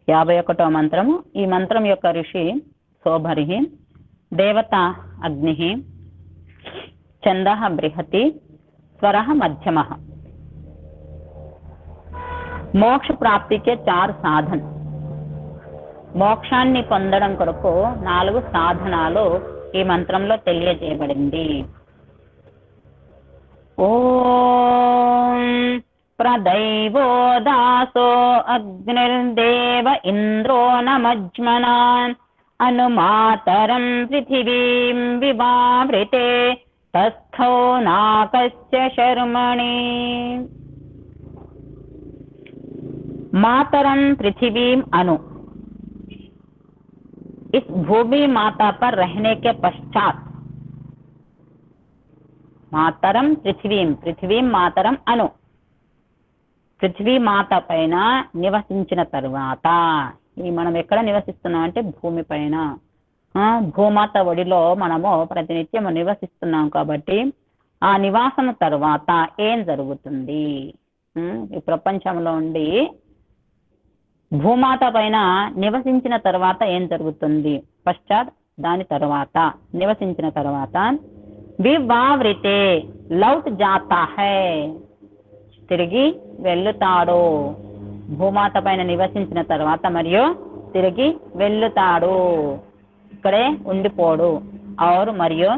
51వ మంత్రము. ఈ మంత్రం యొక్క ఋషి శోభరి, దేవత అగ్ని, ఛందః బృహతి, స్వరః మధ్యమః. మోక్ష ప్రాప్తికే 4 సాధన. మోక్షాన్ని పొందడం కొరకు 4 సాధనాలు ఈ మంత్రంలో తెలియజేయబడింది. ఓం ప్రదైవో దాసో అగ్నిర్దేవ ఇంద్రో నమజ్మనాన్ అనుమాతరం పృథివీం వివావృతే తస్థో నాకస్య శర్మణి. मातरम पृथ्वीम अनु, इस भूमि माता पर रहने के पश्चात, मातरम पृथ्वीम, पृथ्वीम मातरम अनु, పృథ్వీ మాత పైన నివసించిన తర్వాత, ఈ మనం ఎక్కడ నివసిస్తున్నాం అంటే భూమి పైన, భూమాత ఒడిలో మనము ప్రతినిత్యం నివసిస్తున్నాం. కాబట్టి ఆ నివాసం తర్వాత ఏం జరుగుతుంది, ఈ ప్రపంచంలో ఉండి భూమాత పైన నివసించిన తర్వాత ఏం జరుగుతుంది, పశ్చాత్ దాని తర్వాత నివసించిన తర్వాత వివావృతే లౌట్ జాతా హై, తిరిగి వెళ్ళుతాడు. భూమాత పైన నివసించిన తర్వాత మరియు తిరిగి వెళ్ళుతాడు, ఇక్కడే ఉండిపోడు. ఔర్ మరియు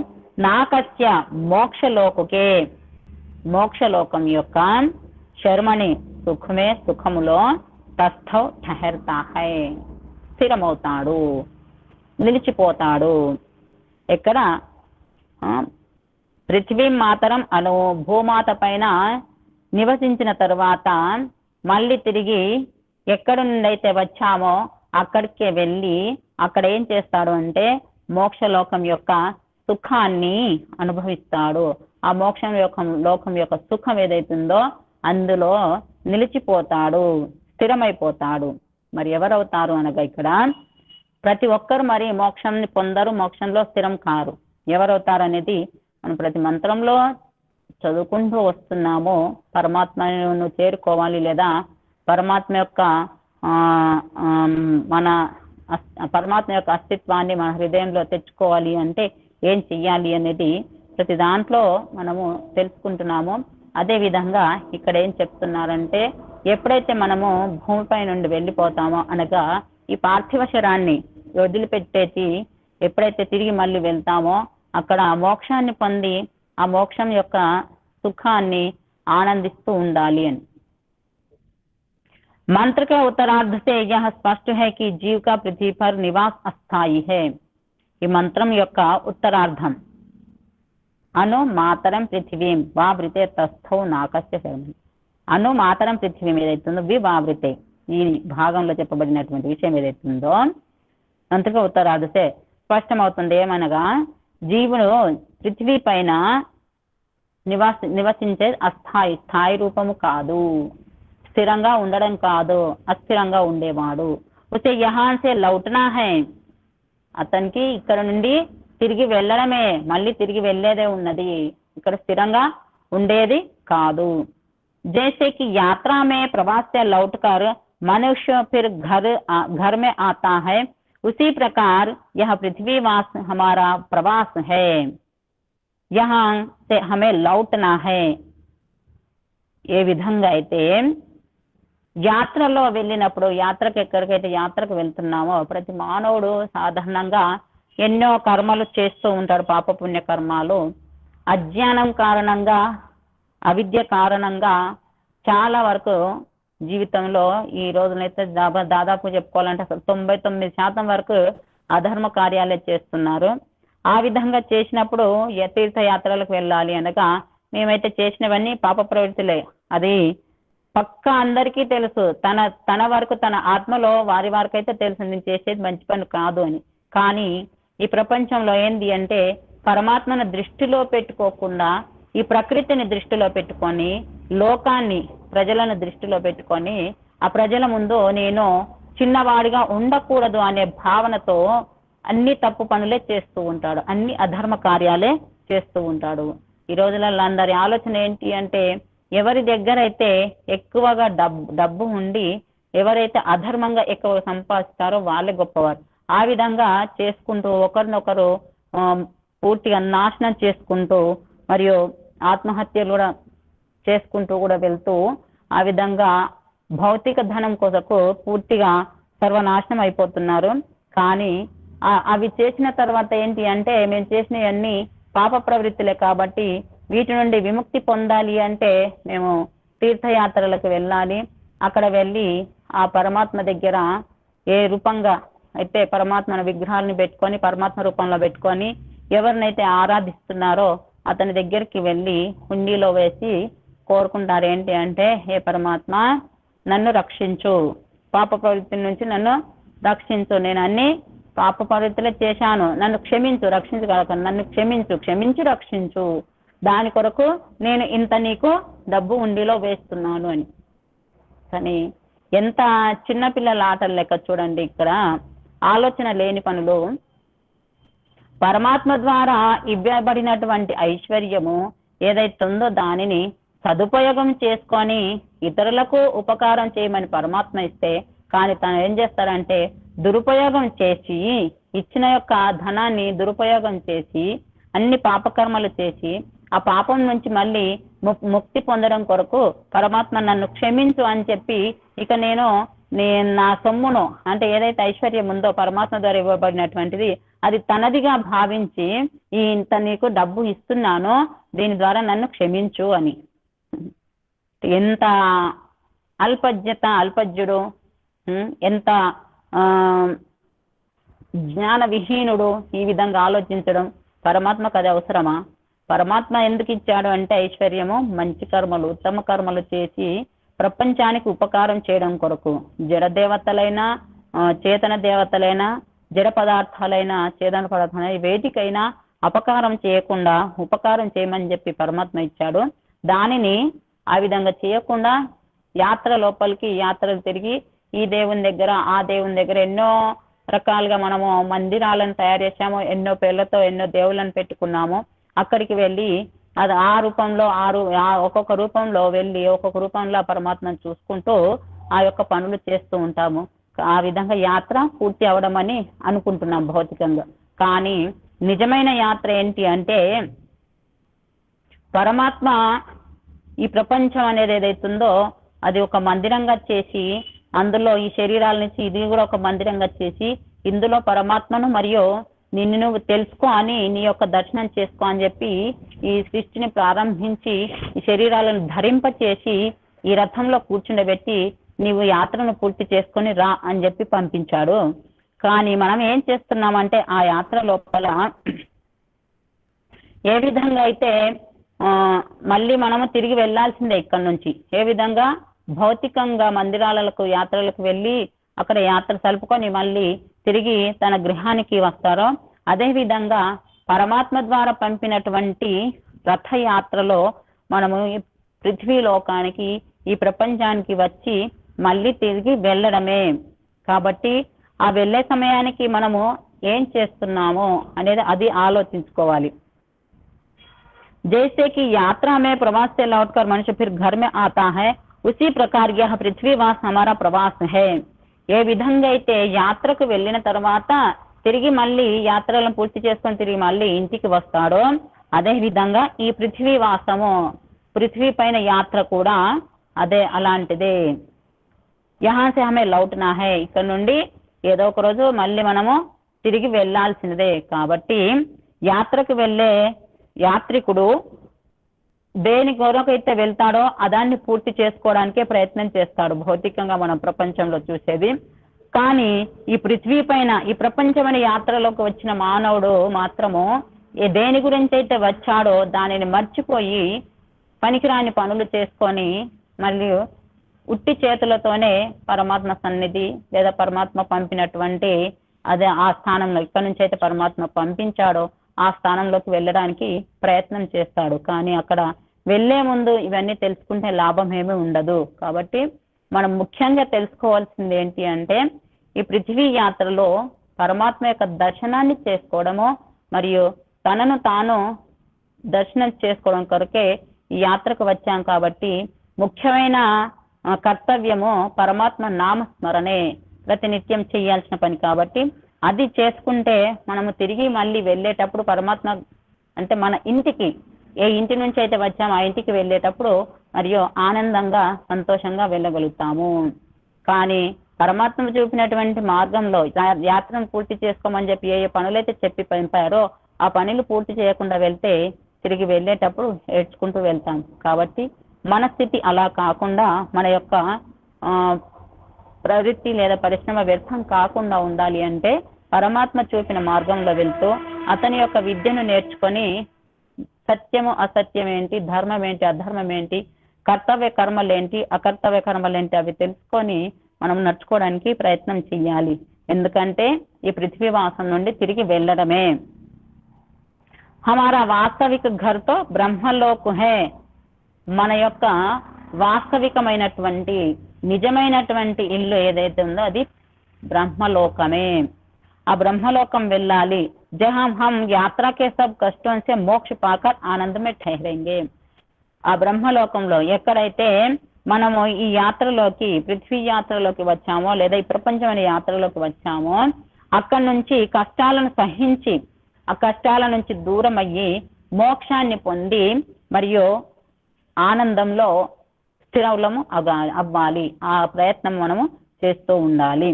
నాకస్య మోక్షలోకే, మోక్షలోకం యొక్క శర్మణి సుఖమే, సుఖములో తస్థౌ ఠహర్తా హై, స్థిరమవుతాడు, నిలిచిపోతాడు. ఎక్కడ పృథ్వీ మాతరం అను భూమాత పైన నివసించిన తర్వాత మళ్ళీ తిరిగి ఎక్కడి నుండి అయితే వచ్చామో అక్కడికే వెళ్ళి అక్కడ ఏం చేస్తాడు అంటే మోక్షలోకం యొక్క సుఖాన్ని అనుభవిస్తాడు. ఆ మోక్షం యొక్క లోకం యొక్క సుఖం ఏదైతుందో అందులో నిలిచిపోతాడు, స్థిరమైపోతాడు. మరి ఎవరవుతారు అనగా ఇక్కడ ప్రతి ఒక్కరు మరి మోక్షాన్ని పొందరు, మోక్షంలో స్థిరం కారు. ఎవరవుతారు అనేది మనం ప్రతి మంత్రంలో చదువుకుంటూ వస్తున్నాము. పరమాత్మను చేరుకోవాలి లేదా పరమాత్మ యొక్క మన పరమాత్మ యొక్క అస్తిత్వాన్ని మన హృదయంలో తెచ్చుకోవాలి అంటే ఏం చెయ్యాలి అనేది ప్రతి దాంట్లో మనము తెలుసుకుంటున్నాము. అదే విధంగా ఇక్కడ ఏం చెప్తున్నారంటే ఎప్పుడైతే మనము భూమిపై నుండి వెళ్ళిపోతామో అనగా ఈ పార్థివ శరీరాన్ని వదిలిపెట్టేసి ఎప్పుడైతే తిరిగి మళ్ళీ వెళ్తామో అక్కడ మోక్షాన్ని పొంది ఆ మోక్షం యొక్క సుఖాన్ని ఆనందిస్తూ ఉండాలి అని. मंत्र के उत्तरार्ध से यह स्पष्ट है कि जीव का पृथ्वी पर निवास अस्थायी है. ఈ మంత్రం యొక్క ఉత్తరార్ధం అను మాతరం పృథివీం వావృతే తస్థౌ నాకస్య శర్మణి. అను మాతరం పృథివీం ఏదైతుందో వివావృతే, ఈ భాగంలో చెప్పబడినటువంటి విషయం ఏదైతుందో మంత్రిక ఉత్తరార్ధసే స్పష్టమవుతుంది. ఏమనగా జీవుడు పృథ్వీ పైన నివసించే అస్థాయి, స్థాయి రూపము కాదు, స్థిరంగా ఉండడం కాదు, అస్థిరంగా ఉండేవాడు. ఉసే యహాన్ సే లౌటనా హై, అతనికి ఇక్కడ నుండి తిరిగి వెళ్ళడమే, మళ్ళీ తిరిగి వెళ్ళేదే ఉన్నది, ఇక్కడ స్థిరంగా ఉండేది కాదు. जैसे कि यात्रा में प्रवास से लौटकर मनुष्य फिर घर में आता है, उसी प्रकार यह पृथ्वीवास हमारा प्रवास है, यहाँ से हमें लौटना है. ఏ విధంగా అయితే యాత్రలో వెళ్ళినప్పుడు, యాత్రకు ఎక్కడికైతే యాత్రకు వెళ్తున్నామో ప్రతి మానవుడు సాధారణంగా ఎన్నో కర్మలు చేస్తూ ఉంటాడు, పాపపుణ్య కర్మాలు. అజ్ఞానం కారణంగా, అవిద్య కారణంగా చాలా వరకు జీవితంలో ఈ రోజునైతే దాదాపు చెప్పుకోవాలంటే అసలు 99% వరకు అధర్మ కార్యాలే చేస్తున్నారు. ఆ విధంగా చేసినప్పుడు తీర్థయాత్రలకు వెళ్ళాలి అనగా మేమైతే చేసినవన్నీ పాప ప్రవృత్తులే, అది పక్కా అందరికీ తెలుసు. తన వరకు తన ఆత్మలో వారి వారికైతే తెలుసు నేను చేసేది మంచి పని కాదు అని. కానీ ఈ ప్రపంచంలో ఏంది అంటే పరమాత్మను దృష్టిలో పెట్టుకోకుండా ఈ ప్రకృతిని దృష్టిలో పెట్టుకొని, లోకాన్ని, ప్రజలను దృష్టిలో పెట్టుకొని ఆ ప్రజల ముందు నేను చిన్నవాడిగా ఉండకూడదు అనే భావనతో అన్ని తప్పు పనులే చేస్తూ ఉంటాడు, అన్ని అధర్మ కార్యాలే చేస్తూ ఉంటాడు. ఈ రోజులలో అందరి ఆలోచన ఏంటి అంటే ఎవరి దగ్గర అయితే ఎక్కువగా డబ్బు ఉండి ఎవరైతే అధర్మంగా ఎక్కువ సంపాదిస్తారో వాళ్ళే గొప్పవారు. ఆ విధంగా చేసుకుంటూ ఒకరినొకరు పూర్తిగా నాశనం చేసుకుంటూ మరియు ఆత్మహత్యలు కూడా చేసుకుంటూ కూడా వెళ్తూ ఆ విధంగా భౌతిక ధనం కొరకు పూర్తిగా సర్వనాశనం అయిపోతున్నారు. కానీ అవి చేసిన తర్వాత ఏంటి అంటే మేము చేసినవన్నీ పాప ప్రవృత్తులే కాబట్టి వీటి నుండి విముక్తి పొందాలి అంటే మేము తీర్థయాత్రలకు వెళ్ళాలి. అక్కడ వెళ్ళి ఆ పరమాత్మ దగ్గర ఏ రూపంగా అయితే పరమాత్మ విగ్రహాలను పెట్టుకొని పరమాత్మ రూపంలో పెట్టుకొని ఎవరినైతే ఆరాధిస్తున్నారో అతని దగ్గరికి వెళ్ళి హుండీలో వేసి కోరుకుంటారు ఏంటి అంటే, హే పరమాత్మ నన్ను రక్షించు, పాప ప్రవృత్తి నుంచి నన్ను రక్షించు, నేను అన్ని పాప ప్రవృత్తులే చేశాను, నన్ను క్షమించు, రక్షించగలక నన్ను క్షమించి రక్షించు, దాని కొరకు నేను ఇంత నీకు డబ్బు హుండీలో వేస్తున్నాను అని. కానీ ఎంత చిన్నపిల్లల ఆటలు లెక్క చూడండి, ఇక్కడ ఆలోచన లేని పనులు. పరమాత్మ ద్వారా ఇవ్వబడినటువంటి ఐశ్వర్యము ఏదైతే ఉందో దానిని సదుపయోగం చేసుకొని ఇతరులకు ఉపకారం చేయమని పరమాత్మ ఇస్తే, కానీ తను ఏం చేస్తారంటే దురుపయోగం చేసి ఇచ్చిన యొక్క ధనాన్ని దురుపయోగం చేసి అన్ని పాపకర్మలు చేసి ఆ పాపం నుంచి మళ్ళీ ముక్తి పొందడం కొరకు పరమాత్మ నన్ను క్షమించు అని చెప్పి ఇక నేను నా సొమ్మును అంటే ఏదైతే ఐశ్వర్యం ఉందో పరమాత్మ ద్వారా ఇవ్వబడినటువంటిది అది తనదిగా భావించి ఇంత నీకు డబ్బు ఇస్తున్నానో దీని ద్వారా నన్ను క్షమించు అని. ఎంత అల్పజ్ఞుడు, ఎంత జ్ఞాన విహీనుడు ఈ విధంగా ఆలోచించడం. పరమాత్మకు అది అవసరమా? పరమాత్మ ఎందుకు ఇచ్చాడు అంటే ఐశ్వర్యము మంచి కర్మలు ఉత్తమ కర్మలు చేసి ప్రపంచానికి ఉపకారం చేయడం కొరకు. జడ దేవతలైనా చేతన దేవతలైనా జడ పదార్థాలైనా చేతన పదార్థాలైనా వేటికైనా అపకారం చేయకుండా ఉపకారం చేయమని చెప్పి పరమాత్మ ఇచ్చాడు. దానిని ఆ విధంగా చేయకుండా యాత్ర లోపలికి యాత్రలు తిరిగి ఈ దేవుని దగ్గర ఆ దేవుని దగ్గర ఎన్నో రకాలుగా మనము మందిరాలను తయారు చేసాము, ఎన్నో పేర్లతో ఎన్నో దేవుళ్ళను పెట్టుకున్నాము. అక్కడికి వెళ్ళి అది ఆ రూపంలో ఒక్కొక్క రూపంలో వెళ్ళి ఒక్కొక్క రూపంలో పరమాత్మను చూసుకుంటూ ఆ యొక్క పనులు చేస్తూ ఉంటాము. ఆ విధంగా యాత్ర పూర్తి అవడం అని అనుకుంటున్నాం భౌతికంగా. కానీ నిజమైన యాత్ర ఏంటి అంటే పరమాత్మ ఈ ప్రపంచం అనేది ఏదైతుందో అది ఒక మందిరంగా చేసి అందులో ఈ శరీరాల నుంచి ఇది కూడా ఒక మందిరంగా చేసి ఇందులో పరమాత్మను మరియు నిన్ను నువ్వు తెలుసుకో అని నీ యొక్క దర్శనం చేసుకో అని చెప్పి ఈ సృష్టిని ప్రారంభించి ఈ శరీరాలను ధరింపచేసి ఈ రథంలో కూర్చుండబెట్టి నీవు యాత్రను పూర్తి చేసుకొని రా అని చెప్పి పంపించాడు. కానీ మనం ఏం చేస్తున్నామంటే ఆ యాత్ర లోపల ఏ విధంగా అయితే మళ్ళీ మనము తిరిగి వెళ్లాల్సిందే ఇక్కడ నుంచి. ఏ విధంగా భౌతికంగా మందిరాలకు యాత్రలకు వెళ్ళి అక్కడ యాత్ర సలుపుకొని మళ్ళీ తిరిగి తన గృహానికి వస్తారో అదే విధంగా పరమాత్మ ద్వారా పంపినటువంటి రథయాత్రలో మనము పృథ్వీ లోకానికి ఈ ప్రపంచానికి వచ్చి మళ్ళీ తిరిగి వెళ్ళడమే. కాబట్టి ఆ వెళ్ళే సమయానికి మనము ఏం చేస్తున్నామో అనేది అది ఆలోచించుకోవాలి. जैसे कि यात्रा में प्रवास से लौटकर मनुष्य फिर घर में आता है, उसी प्रकार यह पृथ्वीवास हमारा प्रवास है. ఏ విధంగా అయితే యాత్రకు వెళ్ళిన తర్వాత తిరిగి మళ్ళీ యాత్రలను పూర్తి చేసుకొని తిరిగి మళ్ళీ ఇంటికి వస్తాడో అదే విధంగా ఈ పృథ్వీవాసము పృథ్వీ పైన యాత్ర కూడా అదే అలాంటిదే. యహా సే హమే లౌట్నా హై, ఇక్కడ నుండి ఏదో ఒక రోజు మళ్ళీ మనము తిరిగి వెళ్ళాల్సినదే. కాబట్టి యాత్రకు వెళ్ళే యాత్రికుడు దేని కొరకైతే వెళ్తాడో అదాన్ని పూర్తి చేసుకోవడానికే ప్రయత్నం చేస్తాడు భౌతికంగా మనం ప్రపంచంలో చూసేది. కానీ ఈ పృథ్వీ పైన ఈ ప్రపంచమైన యాత్రలోకి వచ్చిన మానవుడు మాత్రము దేని గురించి అయితే వచ్చాడో దానిని మర్చిపోయి పనికిరాని పనులు చేసుకొని మళ్ళీ ఉట్టి చేతులతోనే పరమాత్మ సన్నిధి లేదా పరమాత్మ పంపినటువంటి అదే ఆ స్థానంలో ఇక్కడ నుంచి అయితే పరమాత్మ పంపించాడో ఆ స్థానంలోకి వెళ్ళడానికి ప్రయత్నం చేస్తాడు. కానీ అక్కడ వెళ్లే ముందు ఇవన్నీ తెలుసుకుంటే లాభం ఏమీ ఉండదు. కాబట్టి మనం ముఖ్యంగా తెలుసుకోవాల్సింది ఏంటి అంటే ఈ పృథ్వీ యాత్రలో పరమాత్మ యొక్క దర్శనాన్ని చేసుకోవడము మరియు తనను తాను దర్శనం చేసుకోవడం కొరకే ఈ యాత్రకు వచ్చాం. కాబట్టి ముఖ్యమైన కర్తవ్యము పరమాత్మ నామస్మరణే ప్రతినిత్యం చేయాల్సిన పని కాబట్టి అది చేసుకుంటే మనము తిరిగి మళ్ళీ వెళ్ళేటప్పుడు పరమాత్మ అంటే మన ఇంటికి ఏ ఇంటి నుంచి అయితే వచ్చామో ఆ ఇంటికి వెళ్ళేటప్పుడు మరియు ఆనందంగా సంతోషంగా వెళ్ళగలుగుతాము. కానీ పరమాత్మ చూపినటువంటి మార్గంలో యాత్రను పూర్తి చేసుకోమని చెప్పి ఏ పనులైతే చెప్పి పంపారో ఆ పనులు పూర్తి చేయకుండా వెళ్తే తిరిగి వెళ్ళేటప్పుడు ఏడ్చుకుంటూ వెళ్తాం. కాబట్టి మన స్థితి అలా కాకుండా మన యొక్క ప్రవృత్తి లేదా పరిశ్రమ వ్యర్థం కాకుండా ఉండాలి అంటే పరమాత్మ చూపిన మార్గంలో వెళ్తూ అతని యొక్క విద్యను నేర్చుకొని సత్యము అసత్యం ఏంటి, ధర్మం ఏంటి, అధర్మం ఏంటి, కర్తవ్య కర్మలేంటి, అకర్తవ్య కర్మలేంటి అవి తెలుసుకొని మనం నడుచుకోవడానికి ప్రయత్నం చెయ్యాలి. ఎందుకంటే ఈ పృథ్వీవాసం నుండి తిరిగి వెళ్ళడమే. హమారా వాస్తవిక ఘర్తో బ్రహ్మలోక్ హే, మన యొక్క వాస్తవికమైనటువంటి నిజమైనటువంటి ఇల్లు ఏదైతే ఉందో అది బ్రహ్మలోకమే. ఆ బ్రహ్మలోకం వెళ్ళాలి. జహాం హం యాత్రకే సబ్ కష్టం సే మోక్ష పాకర్ ఆనందమే ఠహరేంగే. ఆ బ్రహ్మలోకంలో ఎక్కడైతే మనము ఈ యాత్రలోకి పృథ్వీ యాత్రలోకి వచ్చామో లేదా ఈ ప్రపంచమైన యాత్రలోకి వచ్చామో అక్కడి నుంచి కష్టాలను సహించి ఆ కష్టాల నుంచి దూరం అయ్యి మోక్షాన్ని పొంది మరియు ఆనందంలో స్థిరములము అవ్వాలి. ఆ ప్రయత్నం మనము చేస్తూ ఉండాలి.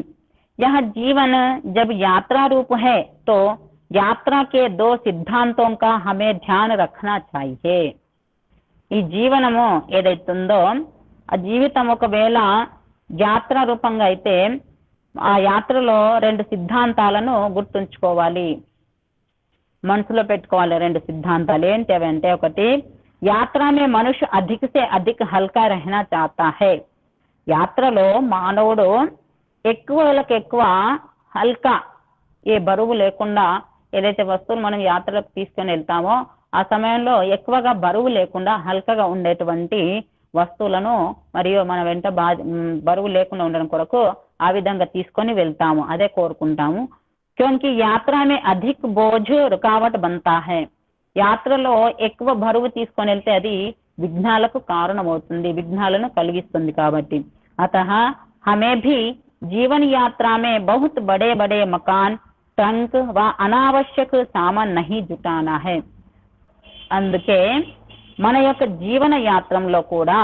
यह जीवन जब यात्रा रूप है तो यात्रा के दो सिद्धांतों का हमें ध्यान रखना चाहिए. ఈ జీవనము ఏదైతుందో ఆ జీవితం ఒకవేళ యాత్ర రూపంగా అయితే ఆ యాత్రలో రెండు సిద్ధాంతాలను గుర్తుంచుకోవాలి, మనసులో పెట్టుకోవాలి. రెండు సిద్ధాంతాలు ఏంటి అవి అంటే, ఒకటి యాత్ర మే మనుష్య అధిక సే అధిక హల్కా రహనా చాతా హై. యాత్రలో మానవుడు ఎక్కువలకు ఎక్కువ హల్కా ఏ బరువు లేకుండా ఏదైతే వస్తువులు మనం యాత్రలకు తీసుకొని వెళ్తామో ఆ సమయంలో ఎక్కువగా బరువు లేకుండా హల్కగా ఉండేటువంటి వస్తువులను మరియు మన వెంట బరువు లేకుండా ఉండడం కొరకు ఆ విధంగా తీసుకొని వెళ్తాము, అదే కోరుకుంటాము. క్యోంకి యాత్ర మే అధిక్ బోझ రుకావట్ బంతా హై. యాత్రలో ఎక్కువ బరువు తీసుకొని వెళ్తే అది విఘ్నాలకు కారణమవుతుంది, విఘ్నాలను కలిగిస్తుంది. కాబట్టి అతః హమే భీ जीवन यात्रा में बहुत बड़े बड़े मकान, ट्रंक व अनावश्यक सामान नहीं जुटाना है. అందుకే మన యొక్క జీవన యాత్రలో కూడా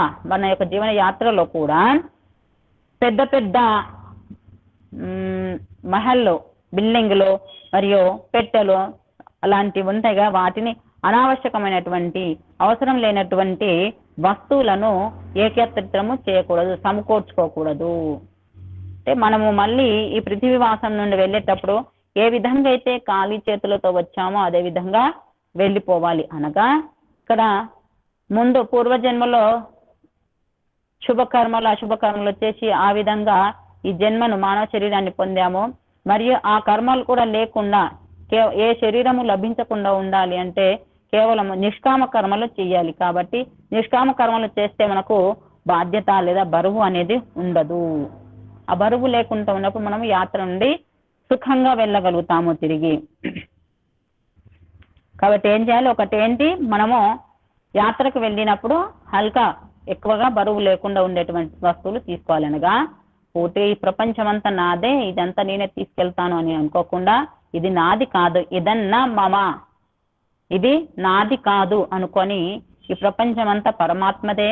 పెద్ద పెద్ద మహల్లో బిల్డింగ్లు మరియు పెట్టెలు అలాంటివి ఉంటాయిగా, వాటిని అనావశ్యకమైనటువంటి అవసరం లేనటువంటి వస్తువులను ఏకత్రితము చేయకూడదు, సమకూర్చుకోకూడదు. అంటే మనము మళ్ళీ ఈ పృథ్వీవాసం నుండి వెళ్ళేటప్పుడు ఏ విధంగా అయితే ఖాళీ చేతులతో వచ్చామో అదే విధంగా వెళ్ళిపోవాలి. అనగా ఇక్కడ ముందు పూర్వజన్మలో శుభకర్మలు అశుభకర్మలు వచ్చేసి ఆ విధంగా ఈ జన్మను మానవ శరీరాన్ని పొందాము. మరియు ఆ కర్మలు కూడా లేకుండా ఏ శరీరము లభించకుండా ఉండాలి అంటే కేవలం నిష్కామ కర్మలు చేయాలి. కాబట్టి నిష్కామ కర్మలు చేస్తే మనకు బాధ్యత లేదా బరువు అనేది ఉండదు. ఆ బరువు లేకుండా ఉన్నప్పుడు మనం యాత్ర నుండి సుఖంగా వెళ్ళగలుగుతాము తిరిగి. కాబట్టి ఏం చేయాలి, ఒకటి ఏంటి, మనము యాత్రకు వెళ్ళినప్పుడు హల్కా ఎక్కువగా బరువు లేకుండా ఉండేటువంటి వస్తువులు తీసుకోవాలి. అనగా పూర్తి ఈ ప్రపంచం అంతా నాదే, ఇదంతా నేనే తీసుకెళ్తాను అని అనుకోకుండా ఇది నాది కాదు, ఇదన్నా మమ, ఇది నాది కాదు అనుకొని ఈ ప్రపంచం అంతా పరమాత్మదే,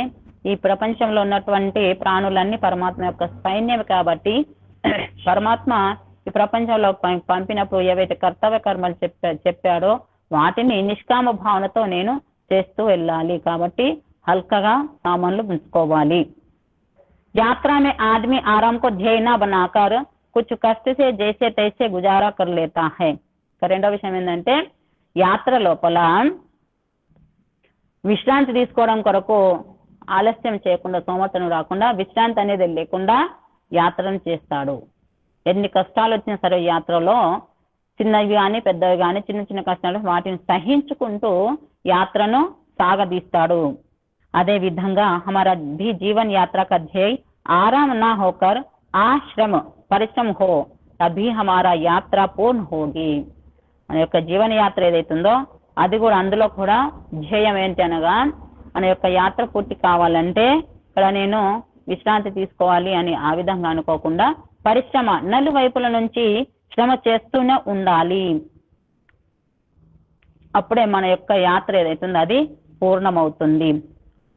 ఈ ప్రపంచంలో ఉన్నటువంటి ప్రాణులన్నీ పరమాత్మ యొక్క సైన్యం. కాబట్టి పరమాత్మ ఈ ప్రపంచంలో పంపినప్పుడు ఏవైతే కర్తవ్య కర్మలు చెప్పాడో వాటిని నిష్కామ భావనతో నేను చేస్తూ వెళ్ళాలి. కాబట్టి హల్కగా సామాన్లు ఉంచుకోవాలి. యాత్ర మే ఆదమీ ఆరాం కో ధ్యేయ నా బనాకర్ కుచ్ కష్ట సే జైసే తైసే గుజారా కర్ లేతా హై. రెండో విషయం ఏంటంటే, యాత్ర లోపల విశ్రాంతి తీసుకోవడం కొరకు ఆలస్యం చేయకుండా, సోమతను రాకుండా, విశ్రాంతి అనేది లేకుండా యాత్రను చేస్తాడు. ఎన్ని కష్టాలు వచ్చినా సరే యాత్రలో చిన్నవి కానీ పెద్దవి కానీ చిన్న చిన్న కష్టాలు వాటిని సహించుకుంటూ యాత్రను సాగదీస్తాడు. అదే విధంగా हमारा भी जीवन यात्रा का ध्येय आराम ना होकर आश्रम परिश्रम हो तभी हमारा यात्रा पूर्ण होगी. మన యొక్క జీవన యాత్ర ఏదైతుందో అది కూడా అందులో కూడా ధ్యేయం ఏంటి అనగా మన యొక్క యాత్ర పూర్తి కావాలంటే ఇక్కడ నేను విశ్రాంతి తీసుకోవాలి అని ఆ విధంగా అనుకోకుండా పరిశ్రమ నలువైపుల నుంచి శ్రమ చేస్తూనే ఉండాలి. అప్పుడే మన యొక్క యాత్ర ఏదైతుందో అది పూర్ణమవుతుంది.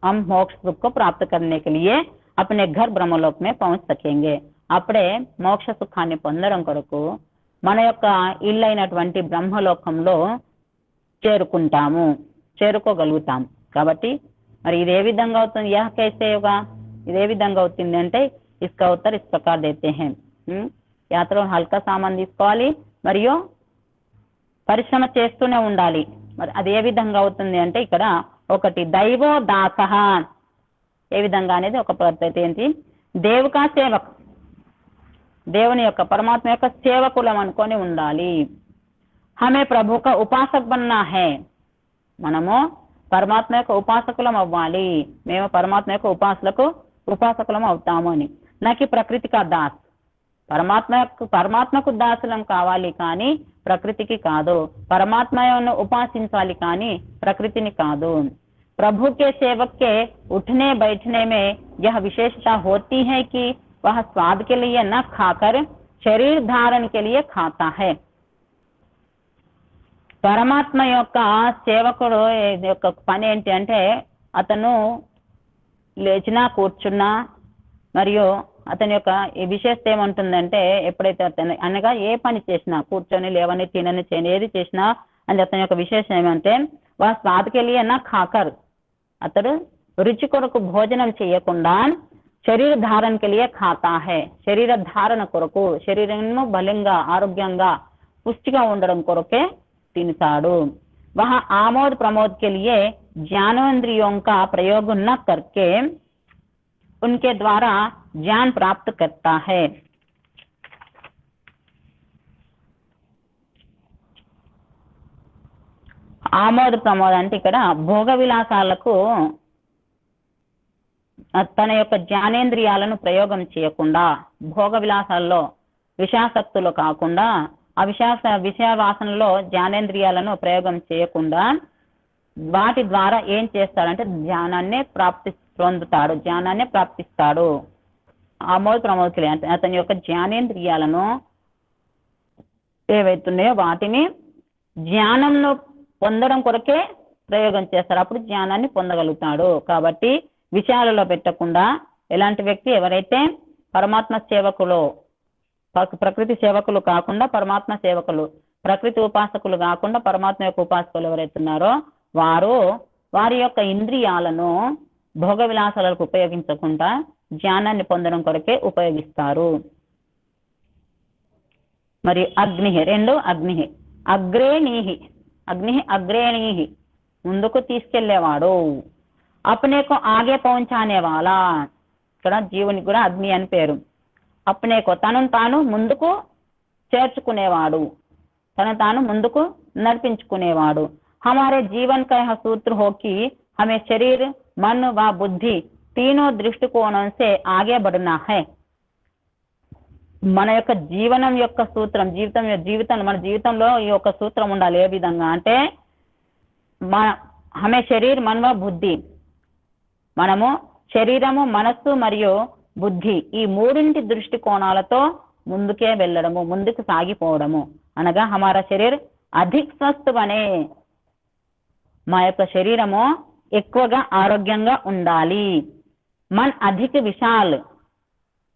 हम मोक्ष सुख को प्राप्त करने के लिए अपने घर ब्रह्मलोक में पहुंच सकेंगे. అప్పుడే మోక్ష సుఖాన్ని పొందడం కొరకు మన యొక్క ఇల్లైనటువంటి బ్రహ్మలోకంలో చేరుకోగలుగుతాం. కాబట్టి మరి ఇది ఏ విధంగా అవుతుంది? యహ కైసే యోగా, ఇది ఏ విధంగా అవుతుంది అంటే ఇస్కా ఉత్తర్ ఇస్ ప్రకార్ దేతే హై. యాత్రలో హల్కా సామాన్ తీసుకోవాలి మరియు పరిశ్రమ చేస్తూనే ఉండాలి. మరి అది ఏ విధంగా అవుతుంది అంటే ఇక్కడ ఒకటి దైవో దాసః, ఏ విధంగా అనేది ఒక పద్ధతి ఏంటి? దేవుకా సేవక్, దేవుని యొక్క పరమాత్మ యొక్క సేవకులం అనుకొని ఉండాలి. హమే ప్రభుక ఉపాసక్ బన్నా హై, మనము పరమాత్మ యొక్క ఉపాసకులం అవ్వాలి. మేము పరమాత్మ యొక్క ఉపాసకులం అవుతాము అని. నాకి ప్రకృతికా దాస్, పరమాత్మకు దాసులం కావాలి కానీ ప్రకృతికి కాదు. పరమాత్మను ఉపాసించాలి కానీ ప్రకృతిని కాదు. प्रभु के सेवक के उठने बैठने में यह विशेषता होती है कि वह स्वाद के लिए न खाकर शरीर धारण के लिए खाता है. పరమాత్మ యొక్క సేవకుడు యొక్క పని ఏంటి అంటే అతను లేచినా కూర్చున్నా మరియు అతని యొక్క విశేషత ఏమంటుందంటే ఎప్పుడైతే అతను అనగా ఏ పని చేసినా కూర్చొని లేవని తినని చేయని ఏది చేసినా అని అతని యొక్క విశేషం ఏమంటే వా స్వాదకెళ్ళి అన్న ఖాకర్, అతడు రుచి కొరకు భోజనం చేయకుండా శరీర ధారణకి లియే ఖాతా హై, శరీర ధారణ కొరకు శరీరము బలంగా ఆరోగ్యంగా పుష్టిగా ఉండడం కొరకే తింటాడు. वह आमोद प्रमोद के लिए ज्ञानेंद्रियों का प्रयोग न करके उनके द्वारा ज्ञान प्राप्त करता है. ఆమోద ప్రమోద అంటే ఇక్కడ భోగ విలాసాలకు తన యొక్క జ్ఞానేంద్రియాలను ప్రయోగం చేయకుండా, భోగ విలాసాల్లో విషయాసక్తులు కాకుండా ఆ విషయ వాసనలో జ్ఞానేంద్రియాలను ప్రయోగం చేయకుండా వాటి ద్వారా ఏం చేస్తాడంటే జ్ఞానాన్ని ప్రాప్తిస్తాడు. ఆమోద ప్రమోదకులే అంటే అతని యొక్క జ్ఞానేంద్రియాలను ఏవైతున్నాయో వాటిని జ్ఞానంలో పొందడం కొరకే ప్రయోగం చేస్తారు. అప్పుడు జ్ఞానాన్ని పొందగలుగుతాడు. కాబట్టి విషయాలలో పెట్టకుండా ఎలాంటి వ్యక్తి ఎవరైతే పరమాత్మ సేవకులు, ప్రకృతి సేవకులు కాకుండా పరమాత్మ సేవకులు, ప్రకృతి ఉపాసకులు కాకుండా పరమాత్మ యొక్క ఉపాసకులు ఎవరైతున్నారో వారి యొక్క ఇంద్రియాలను భోగ విలాసాలకు ఉపయోగించకుండా జ్ఞానాన్ని పొందడం కొరకే ఉపయోగిస్తారు. మరి అగ్ని రెండు అగ్ని అగ్రేణీహి, అగ్ని అగ్రేణీహి ముందుకు తీసుకెళ్లేవాడు. అప్నేకో ఆగే పౌంచానే వాలా, ఇక్కడ జీవునికి కూడా అగ్ని అని పేరు. అప్నేకో తనను తాను ముందుకు చేర్చుకునేవాడు, తను తాను ముందుకు నడిపించుకునేవాడు. हमारे जीवन का यह सूत्र हो कि हमें शरीर मन व बुद्धि तीनों दृष्टिकोणों से आगे बढ़ना है. మన యొక్క జీవనం యొక్క సూత్రం, మన జీవితంలో ఈ యొక్క సూత్రం ఉండాలి. ఏ విధంగా అంటే హమే శరీర్ మన్వ బుద్ధి, మనము శరీరము మనస్సు మరియు బుద్ధి ఈ మూడింటి దృష్టికోణాలతో ముందుకే వెళ్ళడము, ముందుకు సాగిపోవడము. అనగా హమారా శరీర్ అధిక్ స్వస్థ బనే, మా యొక్క శరీరము ఎక్కువగా ఆరోగ్యంగా ఉండాలి. మన్ అధిక విశాల్,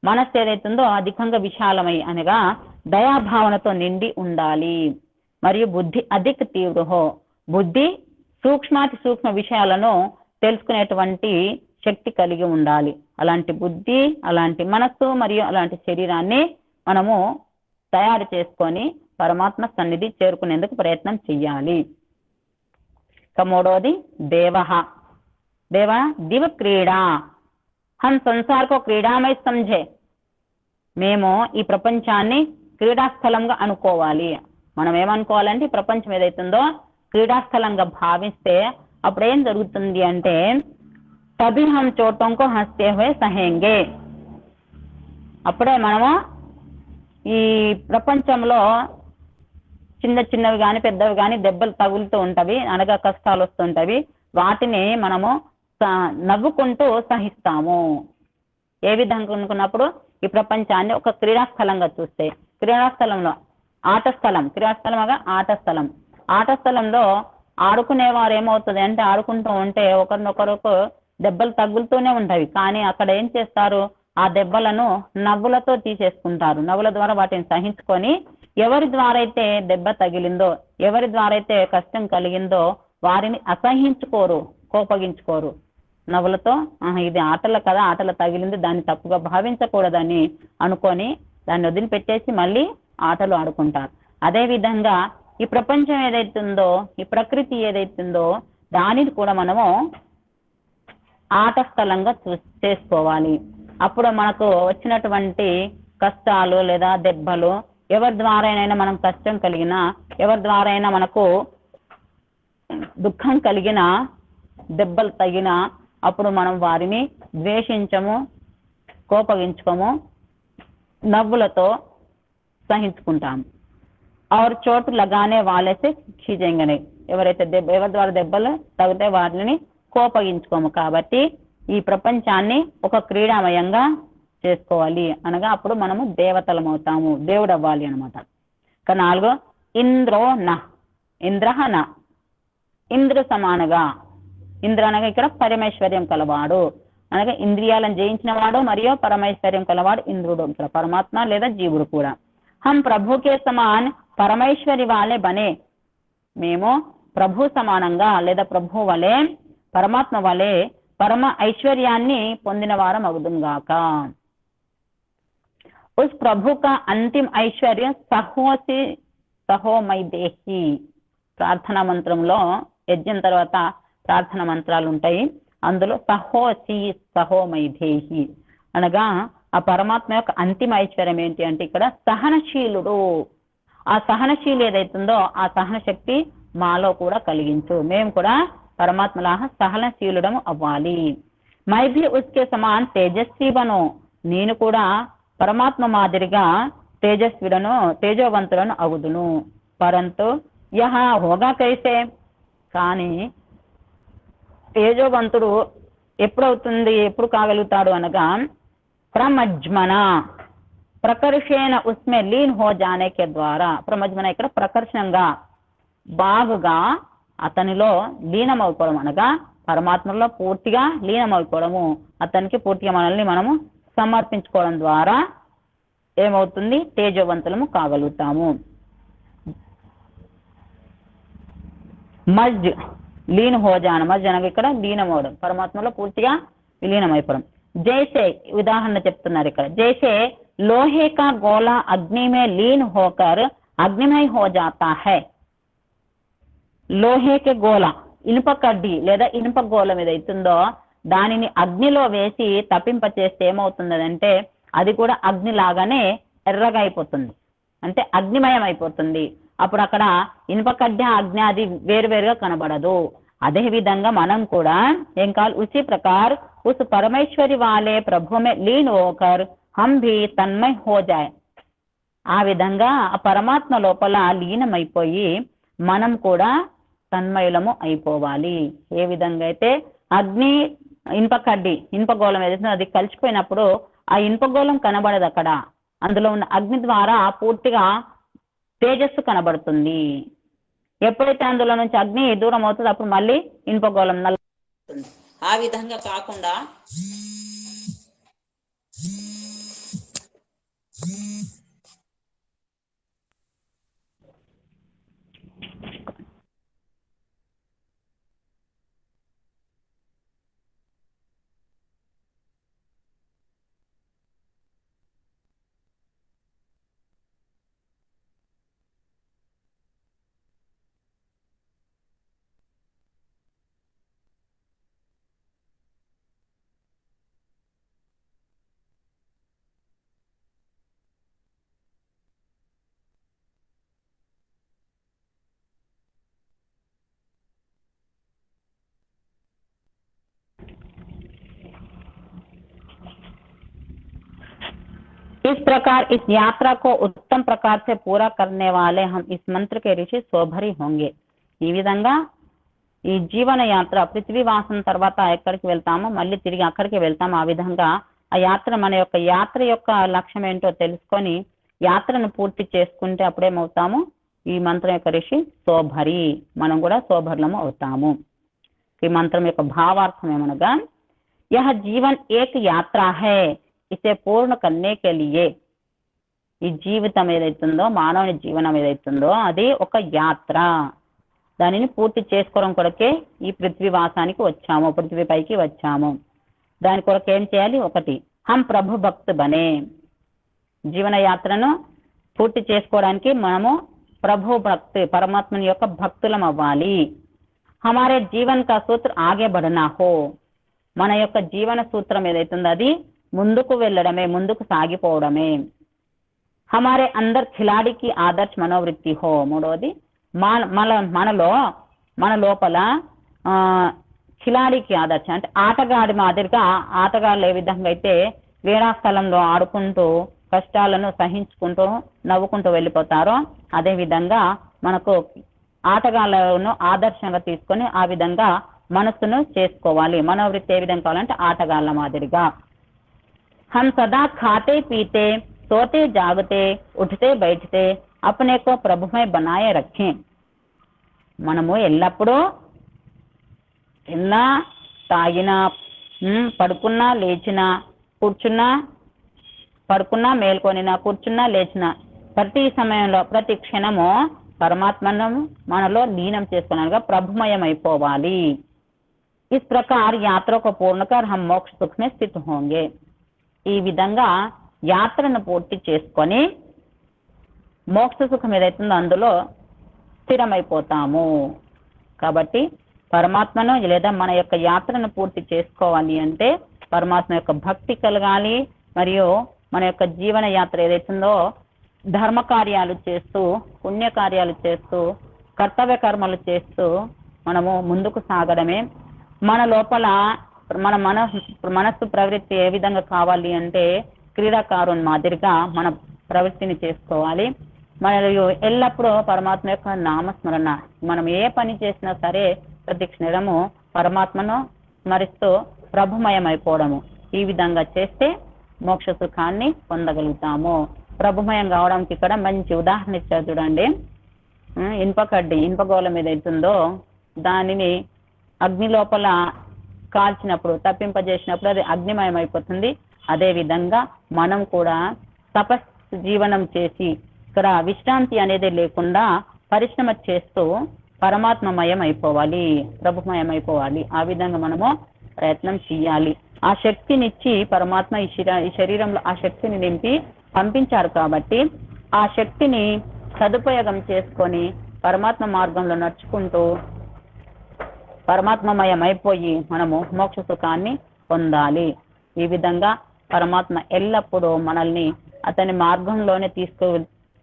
మనస్సు ఏదైతుందో అధికంగా విశాలమై అనగా దయాభావనతో నిండి ఉండాలి. మరియు బుద్ధి అధిక తీవ్రహో, బుద్ధి సూక్ష్మాతి సూక్ష్మ విషయాలను తెలుసుకునేటువంటి శక్తి కలిగి ఉండాలి. అలాంటి బుద్ధి, అలాంటి మనస్సు మరియు అలాంటి శరీరాన్ని మనము తయారు చేసుకొని పరమాత్మ సన్నిధి చేరుకునేందుకు ప్రయత్నం చెయ్యాలి. మూడవది దేవః, దివ క్రీడా. हम संसार को क्रीडामय समझे, మేము ఈ ప్రపంచాన్ని క్రీడాస్థలంగా అనుకోవాలి. మనం ఏమనుకోవాలంటే ఈ ప్రపంచం ఏదైతుందో క్రీడాస్థలంగా భావిస్తే అప్పుడు ఏం జరుగుతుంది అంటే తభి హమ్ చోటోం కో హంస్తే హుయే సహేంగే, అప్పుడే మనము ఈ ప్రపంచంలో చిన్నవి కానీ పెద్దవి కానీ దెబ్బలు తగులుతూ ఉంటవి, అనగా కష్టాలు వస్తుంటవి, వాటిని మనము నవ్వుకుంటూ సహిస్తాము. ఏ విధంగా అనుకున్నప్పుడు ఈ ప్రపంచాన్ని ఒక క్రీడాస్థలంగా చూస్తే, క్రీడాస్థలంలో క్రీడాస్థలం ఆట స్థలంలో ఆడుకునేవారు ఏమవుతుంది అంటే ఆడుకుంటూ ఉంటే ఒకరినొకరికి దెబ్బలు తగులుతూనే ఉంటాయి. కానీ అక్కడ ఏం చేస్తారు, ఆ దెబ్బలను నవ్వులతో తీసేసుకుంటారు. నవ్వుల ద్వారా వాటిని సహించుకొని ఎవరి ద్వారా అయితే దెబ్బ తగిలిందో, ఎవరి ద్వారా అయితే కష్టం కలిగిందో వారిని అసహించుకోరు, కోపగించుకోరు. నవ్వులతో ఇది ఆటల కదా, ఆటలు తగిలింది, దాన్ని తప్పుగా భావించకూడదని అనుకొని దాన్ని వదిలిపెట్టేసి మళ్ళీ ఆటలు ఆడుకుంటారు. అదే విధంగా ఈ ప్రపంచం ఏదైతుందో, ఈ ప్రకృతి ఏదైతుందో దానిని కూడా మనము ఆట స్థలంగా చేసుకోవాలి. అప్పుడు మనకు వచ్చినటువంటి కష్టాలు లేదా దెబ్బలు, ఎవరి ద్వారా అయినా మనం కష్టం కలిగినా, ఎవరి ద్వారా అయినా మనకు దుఃఖం కలిగిన, దెబ్బలు తగిన అప్పుడు మనం వారిని ద్వేషించము, కోపగించుకోము, నవ్వులతో సహించుకుంటాము. और चोट लगाने वाले से खींचेंगे नहीं, ఎవరైతే ఎవరి ద్వారా దెబ్బలు తగితే వారిని కోపగించుకోము. కాబట్టి ఈ ప్రపంచాన్ని ఒక క్రీడామయంగా చేసుకోవాలి అనగా అప్పుడు మనము దేవతలం అవుతాము, దేవుడు అవ్వాలి అనమాట. ఇక 4 ఇంద్రో న, ఇంద్రహ న, ఇంద్ర సమానగా, ఇంద్ర అనగా ఇక్కడ పరమేశ్వర్యం కలవాడు అనగా ఇంద్రియాలను జయించిన వాడు మరియు పరమేశ్వర్యం కలవాడు ఇంద్రుడు, ఇక్కడ పరమాత్మ లేదా జీవుడు కూడా. హం ప్రభుకే సమాన్ పరమేశ్వరి వాలే బనే, మేము ప్రభు సమానంగా లేదా ప్రభు వలె, పరమాత్మ వలె పరమ ఐశ్వర్యాన్ని పొందిన వారం అగుదుంగాక. ఉస్ ప్రభు కా అంతిమ ఐశ్వర్య సహోసి సహోమై దేహి. ప్రార్థనా మంత్రంలో యజ్ఞం తర్వాత ప్రార్థన మంత్రాలు ఉంటాయి. అందులో సహోసి సహోమై దేహి అనగా ఆ పరమాత్మ యొక్క అంతిమ ఐశ్వర్యం ఏంటి అంటే ఇక్కడ సహనశీలుడు. ఆ సహనశీలు ఏదైతుందో ఆ సహన శక్తి మాలో కూడా కలిగించు, మేము కూడా పరమాత్మలాగా సహనశీలుడము అవ్వాలి. మై భీ ఉస్కే సమాన్ తేజస్వి బనో, నేను కూడా పరమాత్మ మాదిరిగా తేజస్విడను, తేజోవంతులను అగుదును. పరంతు యహ హోగా కైసే, కానీ తేజోవంతుడు ఎప్పుడవుతుంది, ఎప్పుడు కాగలుగుతాడు అనగా ప్రమజ్మన ప్రకర్షేణ ఉస్మే లీన్ హో జానే కే ద్వారా. ప్రమజ్మన ఇక్కడ ప్రకర్షణంగా బాగుగా అతనిలో లీనమైపోవడం అనగా పరమాత్మలో పూర్తిగా లీనమైపోవడము, అతనికి పూర్తిగా మనల్ని మనము సమర్పించుకోవడం ద్వారా ఏమవుతుంది, తేజవంతులము కాగలుగుతాము. మజ్ లీన్ హోజాన, మజ్ అనగా ఇక్కడ లీనమవడం, పరమాత్మలో పూర్తిగా విలీనమైపోవడం. జైసే ఉదాహరణ చెప్తున్నారు ఇక్కడ, జైసే లోహే కా గోలా అగ్ని మే లీన్ హోకర్ అగ్నిమయ హో జాతా హై. లోహేకే గోళ, ఇనుప కడ్డి లేదా ఇనుప గోళం ఏదైతుందో దానిని అగ్నిలో వేసి తప్పింప చేస్తే ఏమవుతుందంటే అది కూడా అగ్ని లాగానే ఎర్రగా అయిపోతుంది, అంటే అగ్నిమయం అయిపోతుంది. అప్పుడు అక్కడ ఇనుప కడ్డ అగ్ని అది వేరువేరుగా కనబడదు. అదే విధంగా మనం కూడా ఏం కావాలి, ఉసి ప్రకార్ ఉస్ పరమేశ్వరి వాలే ప్రభు మే లీన్ హోకర్ హమ్ భీ తన్మయ హో జాయ్. ఆ విధంగా ఆ పరమాత్మ లోపల లీనమైపోయి మనం కూడా తన్మయులము అయిపోవాలి. ఏ విధంగా అయితే అగ్ని ఇనుప కడ్డి, ఇనుప గోళం ఏదైతే అది కలిసిపోయినప్పుడు ఆ ఇనుప గోళం కనబడదు, అక్కడ అందులో ఉన్న అగ్ని ద్వారా పూర్తిగా తేజస్సు కనబడుతుంది. ఎప్పుడైతే అందులో నుంచి అగ్ని దూరం అవుతుందో అప్పుడు మళ్ళీ ఇనుప గోళం నల్ల. ఆ విధంగా కాకుండా इस प्रकार इस यात्रा को उत्तम प्रकार से पूरा करने वाले हम इस मंत्र के ऋषि शोभरी होंगे. ఈ విధంగా ఈ జీవన యాత్ర పృథ్వీ వాసం తర్వాత ఎక్కడికి వెళ్తామో మళ్ళీ తిరిగి అక్కడికి వెళ్తాము. ఆ విధంగా ఆ యాత్ర మన యొక్క యాత్ర యొక్క లక్ష్యం ఏంటో తెలుసుకొని యాత్రను పూర్తి చేసుకుంటే అప్పుడేమవుతాము, ఈ మంత్రం యొక్క ఋషి సోభరి, మనం కూడా సోభరులము అవుతాము. ఈ మంత్రం యొక్క భావార్థం ఏమనగా, యహ జీవన్ ఏక్ యాత్ర హై ఇసే పూర్ణ కర్నే కే లియే. ఈ జీవితం ఏదైతుందో, మానవుని జీవనం ఏదైతుందో అది ఒక యాత్ర. దానిని పూర్తి చేసుకోవడం కొరకే ఈ పృథ్వీవాసానికి వచ్చాము, పృథ్వీపైకి వచ్చాము. దాని కొరకు ఏం చేయాలి? ఒకటి, హం ప్రభు భక్త్ బనే. జీవన యాత్రను పూర్తి చేసుకోవడానికి మనము ప్రభు భక్తి, పరమాత్మని యొక్క భక్తులం అవ్వాలి. హమారే జీవన్ కా సూత్ర ఆగే బడనా హో. మన యొక్క జీవన సూత్రం ఏదైతుందో అది ముందుకు వెళ్ళడమే, ముందుకు సాగిపోవడమే. హమారే అందర్ ఖిలాడికి ఆదర్శ మనోవృత్తి హో. మూడవది, మన లోపల ఖిలాడికి ఆదర్శ అంటే ఆటగాడి మాదిరిగా, ఆటగాళ్ళు ఏ విధంగా అయితే క్రీడాస్థలంలో ఆడుకుంటూ కష్టాలను సహించుకుంటూ నవ్వుకుంటూ వెళ్ళిపోతారో, అదే విధంగా మనకు ఆటగాళ్లను ఆదర్శంగా తీసుకొని ఆ విధంగా మనస్సును చేసుకోవాలి. మనోవృత్తి ఏ విధంగా కావాలంటే ఆటగాళ్ల మాదిరిగా. హం సదా ఖాతే పీతే సోతే జాగతే ఉఠతే బయటతే అప్నే కో ప్రభుమై బనాయే రఖే. మనము ఎల్లప్పుడూ తిన్నా, తాగినా, పడుకున్నా, లేచినా, కూర్చున్నా, పడుకున్నా, మేల్కొనినా, కూర్చున్నా, లేచినా, ప్రతి సమయంలో ప్రతి క్షణము పరమాత్మను మనలో లీనం చేసుకున్నాగా ప్రభుమయం అయిపోవాలి. ఇస్ ప్రకార్ యాత్రకు పూర్ణకర్ హం మోక్ష సుఖమే స్థిత్ హోంగే. ఈ విధంగా యాత్రను పూర్తి చేసుకొని మోక్ష సుఖం ఏదైతుందో అందులో స్థిరమైపోతాము. కాబట్టి పరమాత్మను లేదా మన యొక్క యాత్రను పూర్తి చేసుకోవాలి అంటే పరమాత్మ యొక్క భక్తి కలగాలి. మరియు మన యొక్క జీవన యాత్ర ఏదైతుందో ధర్మ కార్యాలు చేస్తూ, పుణ్యకార్యాలు చేస్తూ, కర్తవ్య కర్మలు చేస్తూ మనము ముందుకు సాగడమే. మన లోపల మన మనస్సు ప్రవృత్తి ఏ విధంగా కావాలి అంటే క్రీడాకారుని మాదిరిగా మన ప్రవృత్తిని చేసుకోవాలి. మరియు ఎల్లప్పుడూ పరమాత్మ యొక్క నామస్మరణ, మనం ఏ పని చేసినా సరే ప్రతి క్షణము పరమాత్మను స్మరిస్తూ ప్రభుమయం అయిపోవడము. ఈ విధంగా చేస్తే మోక్ష సుఖాన్ని పొందగలుగుతాము. ప్రభుమయం కావడానికి ఇక్కడ మంచి ఉదాహరణ ఇచ్చారు చూడండి. ఇనుపగోళం ఏదైతుందో దానిని అగ్ని లోపల కాల్చినప్పుడు, తప్పింపజేసినప్పుడు అది అగ్నిమయం అయిపోతుంది. అదే విధంగా మనం కూడా తపస్ జీవనం చేసి ఇక్కడ విశ్రాంతి అనేది లేకుండా పరిశ్రమ చేస్తూ పరమాత్మమయం అయిపోవాలి, ప్రభుమయం అయిపోవాలి. ఆ విధంగా మనము ప్రయత్నం చేయాలి. ఆ శక్తినిచ్చి పరమాత్మ ఈ శరీరంలో ఆ శక్తిని నింపి పంపించారు. కాబట్టి ఆ శక్తిని సదుపయోగం చేసుకొని పరమాత్మ మార్గంలో నడుచుకుంటూ పరమాత్మమయం అయిపోయి మనము మోక్ష సుఖాన్ని పొందాలి. ఈ విధంగా పరమాత్మ ఎల్లప్పుడూ మనల్ని అతని మార్గంలోనే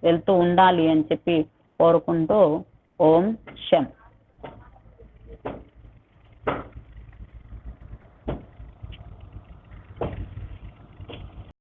వెళ్తూ ఉండాలి అని చెప్పి కోరుకుంటూ ఓం శం.